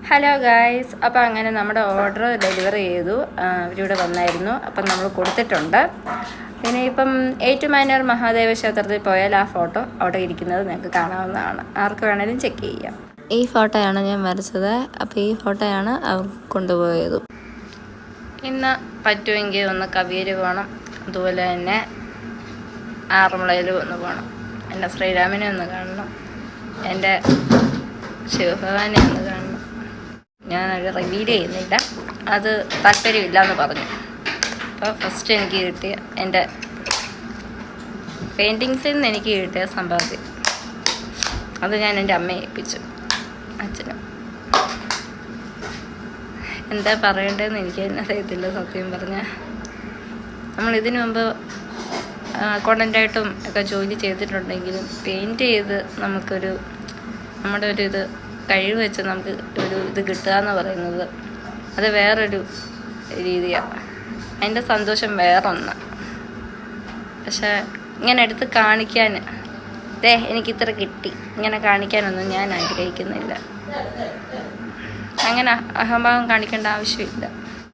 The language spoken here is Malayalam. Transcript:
ഹലോ ഗായ്സ്, അപ്പോൾ അങ്ങനെ നമ്മുടെ ഓർഡർ ഡെലിവറി ചെയ്തു. അവരിവിടെ വന്നായിരുന്നു, അപ്പം നമ്മൾ കൊടുത്തിട്ടുണ്ട്. പിന്നെ ഇപ്പം ഏറ്റുമാനൂർ മഹാദേവ ക്ഷേത്രത്തിൽ പോയാൽ ആ ഫോട്ടോ അവിടെ ഇരിക്കുന്നത് നിങ്ങൾക്ക് കാണാവുന്നതാണ്. ആർക്ക് വേണേലും ചെക്ക് ചെയ്യാം. ഈ ഫോട്ടോയാണ് ഞാൻ വരച്ചത്. അപ്പോൾ ഈ ഫോട്ടോയാണ് അവർ കൊണ്ടുപോയത്. ഇന്ന് പറ്റുമെങ്കിൽ ഒന്ന് കവിയൂർ പോകണം, അതുപോലെ തന്നെ ആറന്മുളയിലും ഒന്ന് പോകണം. എൻ്റെ ശ്രീരാമനെ ഒന്ന് കാണണം, എൻ്റെ ശിവഭഗവാനെ ഒന്ന് കാണണം. ഞാനത് റിവീൽ ചെയ്യുന്നില്ല, അത് താല്പര്യമില്ല എന്ന് പറഞ്ഞു. അപ്പോൾ ഫസ്റ്റ് എനിക്ക് കിട്ടിയ എൻ്റെ പെയിൻറ്റിങ്സിൽ നിന്ന് എനിക്ക് കിട്ടിയ സമ്പാദ്യം അത് ഞാൻ എൻ്റെ അമ്മയെ ഏൽപ്പിച്ചു, അച്ഛനും. എന്താ പറയേണ്ടതെന്ന് എനിക്ക് തന്നെ അറിയത്തില്ല സത്യം പറഞ്ഞാൽ. നമ്മളിതിനു മുമ്പ് അക്കൗണ്ടൻ്റായിട്ടും ഒക്കെ ജോലി ചെയ്തിട്ടുണ്ടെങ്കിലും പെയിൻറ്റ് ചെയ്ത് നമ്മുടെ ഒരു ഇത് കഴിവ് വെച്ച് നമുക്ക് ഒരു ഇത് കിട്ടുക എന്ന് പറയുന്നത് അത് വേറൊരു രീതിയാണ്. അതിൻ്റെ സന്തോഷം വേറൊന്ന്. പക്ഷേ ഇങ്ങനെ എടുത്ത് കാണിക്കാൻ എനിക്കിത്ര കിട്ടി ഇങ്ങനെ കാണിക്കാനൊന്നും ഞാൻ ആഗ്രഹിക്കുന്നില്ല. അങ്ങനെ അഹംഭാവം കാണിക്കേണ്ട ആവശ്യമില്ല.